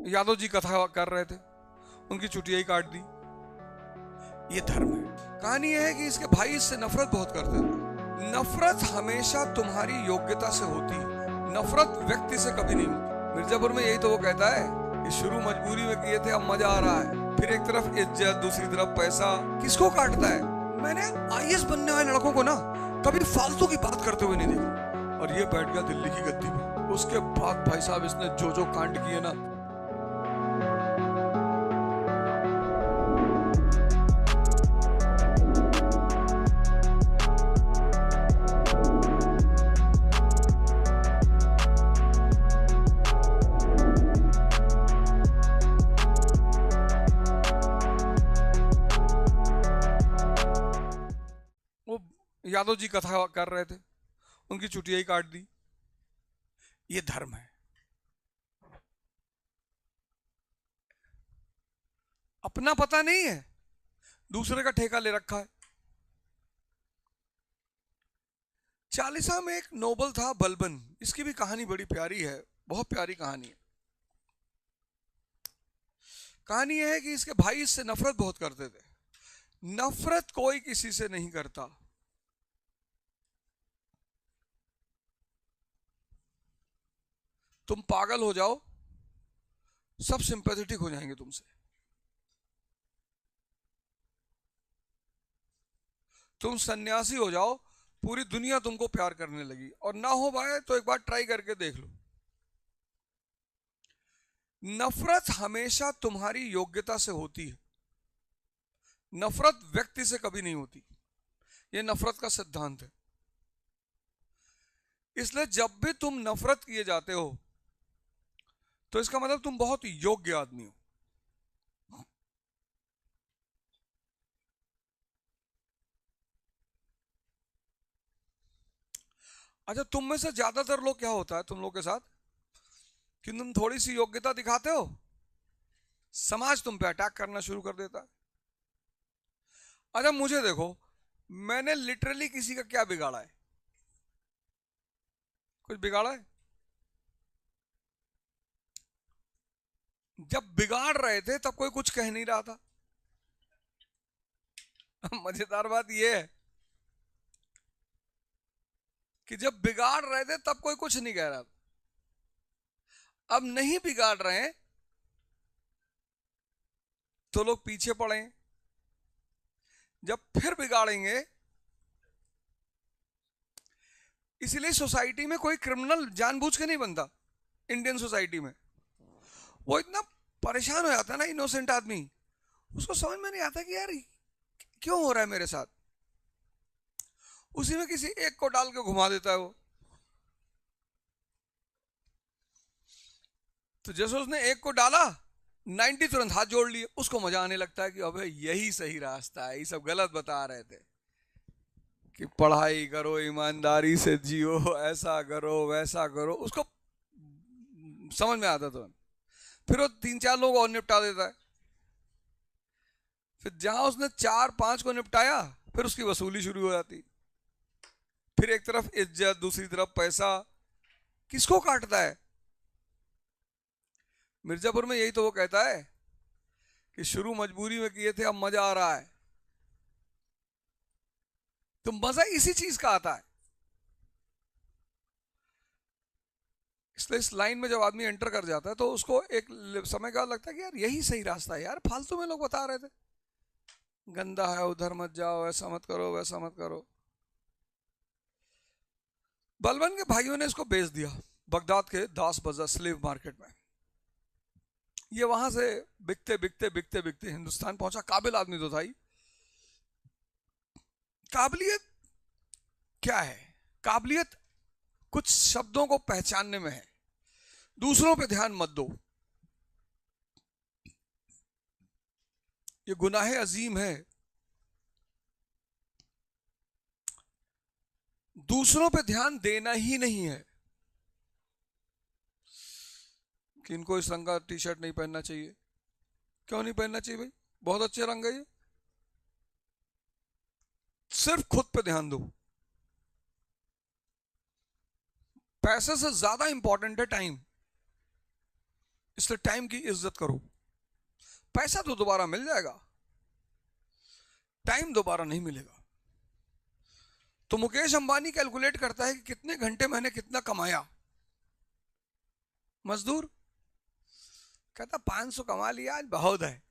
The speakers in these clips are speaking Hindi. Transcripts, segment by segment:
यादव जी कथा कर रहे थे, उनकी चुटिया ही काट दी। ये धर्म है। कहानी यह है कि इसके भाई इससे नफरत बहुत करते थे। नफरत हमेशा तुम्हारी योग्यता से होती है, नफरत व्यक्ति से कभी नहीं होती। मिर्जापुर में यही तो वो कहता है कि शुरू मजबूरी में किए थे, अब मजा आ रहा है। फिर एक तरफ इज्जत, दूसरी तरफ पैसा। किसको काटता है? मैंने आईएएस बनने वाले लड़कों को ना कभी फालतू की बात करते हुए नहीं देखा। और ये बैठ गया दिल्ली की गद्दी पे। उसके बाद भाई साहब इसने जो जो कांड किए ना, यादव जी कथा कर रहे थे, उनकी चुटिया ही काट दी। ये धर्म है। अपना पता नहीं है, दूसरे का ठेका ले रखा है। चालीसा में एक नोबल था बलबन, इसकी भी कहानी बड़ी प्यारी है, बहुत प्यारी कहानी है। कहानी यह है कि इसके भाई इससे नफरत बहुत करते थे। नफरत कोई किसी से नहीं करता। तुम पागल हो जाओ, सब सिंपैथेटिक हो जाएंगे तुमसे। तुम सन्यासी हो जाओ, पूरी दुनिया तुमको प्यार करने लगी। और ना हो पाए तो एक बार ट्राई करके देख लो। नफरत हमेशा तुम्हारी योग्यता से होती है, नफरत व्यक्ति से कभी नहीं होती। यह नफरत का सिद्धांत है। इसलिए जब भी तुम नफरत किए जाते हो तो इसका मतलब तुम बहुत योग्य आदमी हो। अच्छा, तुम में से ज्यादातर लोग क्या होता है तुम लोग के साथ कि तुम थोड़ी सी योग्यता दिखाते हो, समाज तुम पे अटैक करना शुरू कर देता है। अच्छा मुझे देखो, मैंने लिटरली किसी का क्या बिगाड़ा है? कुछ बिगाड़ा है? जब बिगाड़ रहे थे तब कोई कुछ कह नहीं रहा था। मजेदार बात यह है कि जब बिगाड़ रहे थे तब कोई कुछ नहीं कह रहा था। अब नहीं बिगाड़ रहे हैं तो लोग पीछे पड़े। जब फिर बिगाड़ेंगे, इसीलिए सोसाइटी में कोई क्रिमिनल जानबूझ के नहीं बनता। इंडियन सोसाइटी में वो इतना परेशान हो जाता है ना, इनोसेंट आदमी, उसको समझ में नहीं आता कि यार क्यों हो रहा है मेरे साथ। उसी में किसी एक को डाल के घुमा देता है वो। तो जैसे उसने एक को डाला, 90 तुरंत हाथ जोड़ लिए। उसको मजा आने लगता है कि अबे यही सही रास्ता है, ये सब गलत बता रहे थे कि पढ़ाई करो, ईमानदारी से जियो, ऐसा करो वैसा करो। उसको समझ में आता तो फिर वो 3-4 लोग और निपटा देता है। फिर जहां उसने 4-5 को निपटाया, फिर उसकी वसूली शुरू हो जाती। फिर एक तरफ इज्जत, दूसरी तरफ पैसा। किसको काटता है? मिर्जापुर में यही तो वो कहता है कि शुरू मजबूरी में किए थे, अब मजा आ रहा है। तो मजा इसी चीज का आता है। इसलिए इस लाइन में जब आदमी एंटर कर जाता है तो उसको एक समय का लगता है कि यार यही सही रास्ता है। यार फालतू में लोग बता रहे थे गंदा है, उधर मत जाओ, ऐसा मत करो, वैसा मत करो। बलबन के भाइयों ने इसको बेच दिया बगदाद के दास बाजार स्लेव मार्केट में। ये वहां से बिकते बिकते बिकते बिकते हिंदुस्तान पहुंचा। काबिल आदमी तो था ही। काबिलियत क्या है? काबिलियत कुछ शब्दों को पहचानने में है। दूसरों पे ध्यान मत दो, ये गुनाह अजीम है। दूसरों पे ध्यान देना ही नहीं है कि इनको इस रंग का टी शर्ट नहीं पहनना चाहिए। क्यों नहीं पहनना चाहिए भाई? बहुत अच्छे रंग है ये। सिर्फ खुद पे ध्यान दो। पैसे से ज्यादा इंपॉर्टेंट है टाइम। इसलिए टाइम की इज्जत करो। पैसा तो दोबारा मिल जाएगा, टाइम दोबारा नहीं मिलेगा। तो मुकेश अंबानी कैलकुलेट करता है कि कितने घंटे मैंने कितना कमाया। मजदूर कहता 500 कमा लिया आज, बहुत है।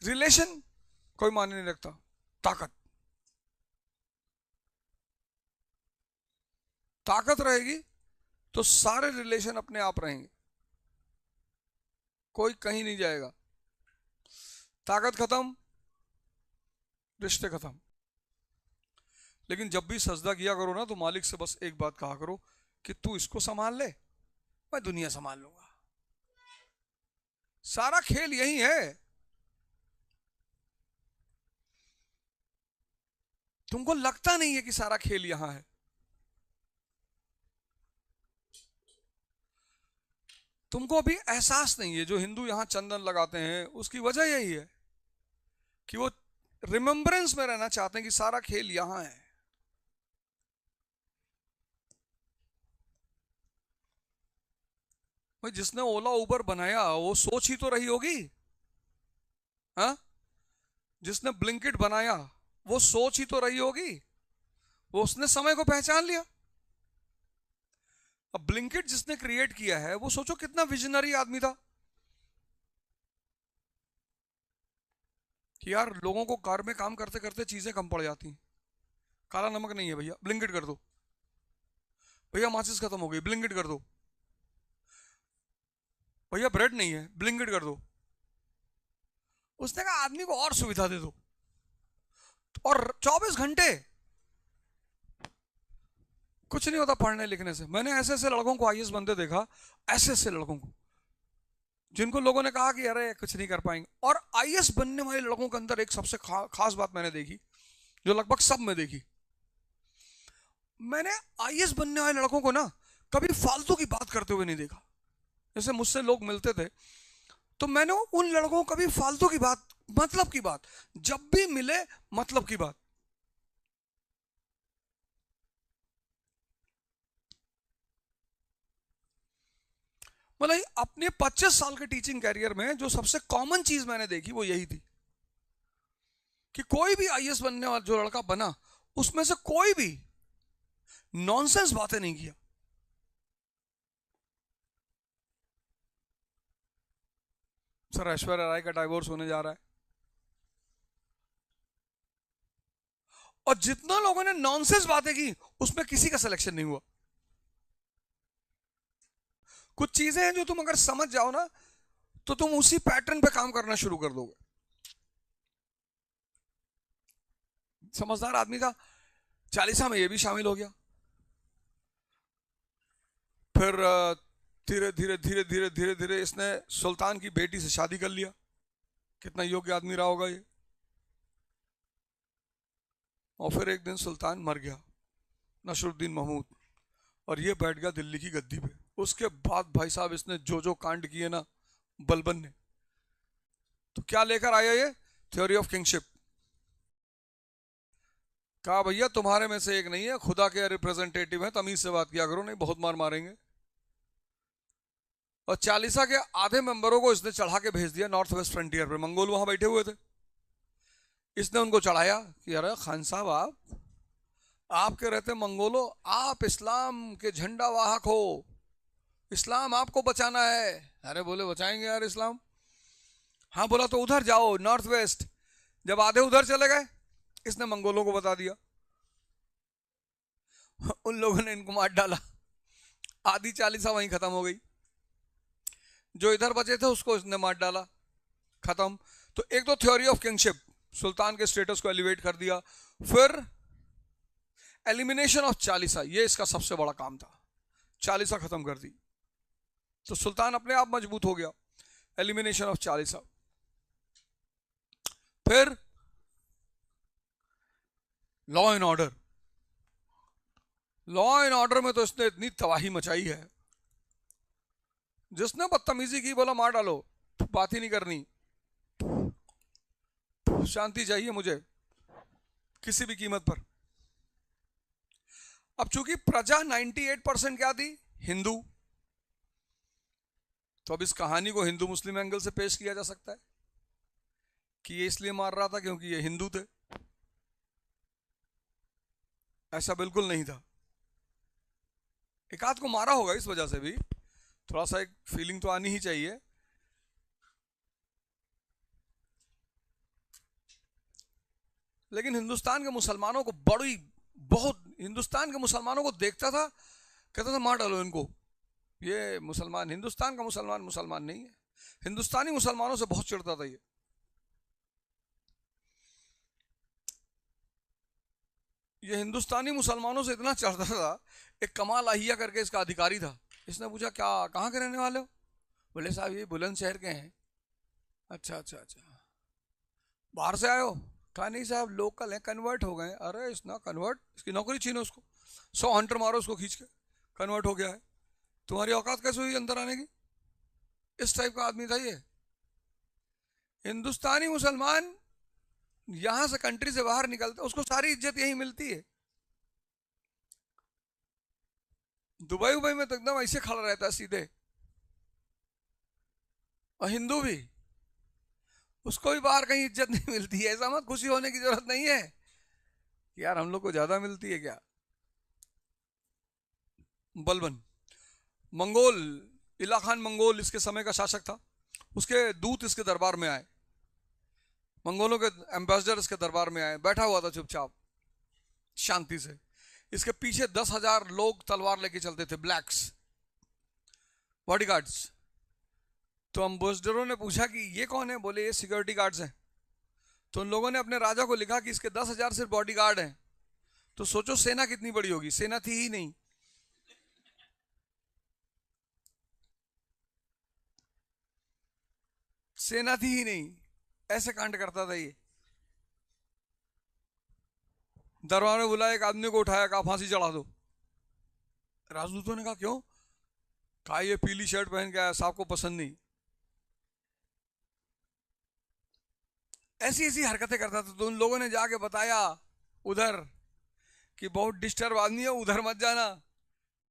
रिलेशन कोई मायने नहीं रखता, ताकत, ताकत रहेगी तो सारे रिलेशन अपने आप रहेंगे, कोई कहीं नहीं जाएगा। ताकत खत्म, रिश्ते खत्म। लेकिन जब भी सजदा किया करो ना, तो मालिक से बस एक बात कहा करो कि तू इसको संभाल ले, मैं दुनिया संभाल लूंगा। सारा खेल यही है। तुमको लगता नहीं है कि सारा खेल यहां है। तुमको अभी एहसास नहीं है। जो हिंदू यहां चंदन लगाते हैं उसकी वजह यही है कि वो रिमेम्बरेंस में रहना चाहते हैं कि सारा खेल यहां है। भाई जिसने ओला उबर बनाया वो सोच ही तो रही होगी, हाँ? जिसने ब्लिंकिट बनाया वो सोच ही तो रही होगी, वो उसने समय को पहचान लिया। अब ब्लिंकिट जिसने क्रिएट किया है वो सोचो कितना विजनरी आदमी था कि यार लोगों को कार में काम करते करते चीजें कम पड़ जाती हैं। काला नमक नहीं है भैया, ब्लिंकिट कर दो। भैया माचिस खत्म हो गई, ब्लिंकिट कर दो। भैया ब्रेड नहीं है, ब्लिंकिट कर दो। उसने कहा आदमी को और सुविधा दे दो, और 24 घंटे। कुछ नहीं होता पढ़ने लिखने से। मैंने ऐसे ऐसे लड़कों को आईएएस बनते देखा, ऐसे ऐसे लड़कों को जिनको लोगों ने कहा कि अरे कुछ नहीं कर पाएंगे। और आईएएस बनने वाले लड़कों के अंदर एक सबसे खास बात मैंने देखी, जो लगभग सब में देखी। मैंने आईएएस बनने वाले लड़कों को ना कभी फालतू की बात करते हुए नहीं देखा। जैसे मुझसे लोग मिलते थे तो मैंने उन लड़कों को कभी फालतू की बात, मतलब की बात, जब भी मिले मतलब की बात। मतलब अपने 25 साल के टीचिंग कैरियर में जो सबसे कॉमन चीज मैंने देखी वो यही थी कि कोई भी आईएएस बनने वाला जो लड़का बना, उसमें से कोई भी नॉनसेंस बातें नहीं किया। सर ऐश्वर्या राय का डाइवोर्स होने जा रहा है, और जितना लोगों ने नॉनसेंस बातें की उसमें किसी का सिलेक्शन नहीं हुआ। कुछ चीजें हैं जो तुम अगर समझ जाओ ना तो तुम उसी पैटर्न पे काम करना शुरू कर दोगे। समझदार आदमी का चालीसा में ये भी शामिल हो गया। फिर धीरे धीरे धीरे धीरे धीरे धीरे इसने सुल्तान की बेटी से शादी कर लिया। कितना योग्य आदमी रहा होगा ये। और फिर एक दिन सुल्तान मर गया, नसरुद्दीन महमूद, और ये बैठ गया दिल्ली की गद्दी पे। उसके बाद भाई साहब इसने जो जो कांड किए ना बलबन ने, तो क्या लेकर आया ये? Theory of kingship. कहा भैया तुम्हारे में से एक नहीं है, खुदा के रिप्रेजेंटेटिव है, तमीज से बात किया करो नहीं बहुत मार मारेंगे। और चालीसा के आधे मेंबरों को इसने चढ़ा के भेज दिया नॉर्थ वेस्ट फ्रंटियर पे। मंगोल वहां बैठे हुए थे, इसने उनको चढ़ाया कि अरे खान साहब आपके रहते मंगोलों, आप इस्लाम के झंडा वाहक हो, इस्लाम आपको बचाना है। अरे बोले बचाएंगे यार इस्लाम। हाँ बोला तो उधर जाओ नॉर्थ वेस्ट। जब आधे उधर चले गए इसने मंगोलों को बता दिया, उन लोगों ने इनको मार डाला, आधी चालीसा वहीं खत्म हो गई। जो इधर बचे थे उसको इसने मार डाला, खत्म। तो एक तो थ्योरी ऑफ किंगशिप, सुल्तान के स्टेटस को एलिवेट कर दिया। फिर एलिमिनेशन ऑफ चालीसा, ये इसका सबसे बड़ा काम था। चालीसा खत्म कर दी तो सुल्तान अपने आप मजबूत हो गया। एलिमिनेशन ऑफ चालीसा। फिर law and order. Law and order में तो इसने इतनी तबाही मचाई है, जिसने बदतमीजी की बोला मार डालो, बात ही नहीं करनी, शांति चाहिए मुझे किसी भी कीमत पर। अब चूंकि प्रजा 98% क्या थी? हिंदू। तो अब इस कहानी को हिंदू मुस्लिम एंगल से पेश किया जा सकता है कि ये इसलिए मार रहा था क्योंकि ये हिंदू थे। ऐसा बिल्कुल नहीं था। एक आध को मारा होगा इस वजह से भी, थोड़ा सा एक फीलिंग तो आनी ही चाहिए। लेकिन हिंदुस्तान के मुसलमानों को बहुत हिंदुस्तान के मुसलमानों को देखता था, कहता था मार डालो इनको, ये मुसलमान, हिंदुस्तान का मुसलमान मुसलमान नहीं है। हिंदुस्तानी मुसलमानों से बहुत चिढ़ता था ये हिंदुस्तानी मुसलमानों से इतना चिढ़ता था। एक कमाल अहिया करके इसका अधिकारी था। इसने पूछा क्या, कहाँ के रहने वाले हो? बोले साहब ये बुलंदशहर के हैं। अच्छा अच्छा अच्छा, बाहर से आए हो? कहा नहीं साहब लोकल है, कन्वर्ट हो गए। अरे इसना कन्वर्ट, इसकी नौकरी छीनो उसको, 100 हंटर मारो उसको खींच के, कन्वर्ट हो गया है, तुम्हारी औकात कैसे हुई अंदर आने की? इस टाइप का आदमी था ये। हिंदुस्तानी मुसलमान यहां से कंट्री से बाहर निकलता, उसको सारी इज्जत यही मिलती है। दुबई उबई में तो एकदम ऐसे खड़ा रहता है सीधे। और हिंदू भी, उसको भी बाहर कहीं इज्जत नहीं मिलती है। ऐसा मत खुशी होने की जरूरत नहीं है यार, हम लोग को ज्यादा मिलती है क्या। बलबन मंगोल, इला खान मंगोल इसके समय का शासक था। उसके दूत इसके दरबार में आए, मंगोलों के एम्बेसडर इसके दरबार में आए, बैठा हुआ था चुपचाप शांति से। इसके पीछे 10,000 लोग तलवार लेके चलते थे, ब्लैक्स बॉडीगार्ड्स। तो एम्बेसडरों ने पूछा कि ये कौन है? बोले ये सिक्योरिटी गार्ड्स हैं। तो उन लोगों ने अपने राजा को लिखा कि इसके 10,000 सिर्फ बॉडीगार्ड हैं। तो सोचो सेना कितनी बड़ी होगी, सेना थी ही नहीं। सेना थी ही नहीं, ऐसे कांड करता था ये। दरबार में बुलाया, एक आदमी को उठाया, कहा फांसी चढ़ा दो। राजदूतों ने कहा क्यों? कहा ये पीली शर्ट पहन के आया, साहब को पसंद नहीं। ऐसी ऐसी हरकतें करता था। तो उन लोगों ने जाके बताया उधर कि बहुत डिस्टर्ब आदमी है, उधर मत जाना।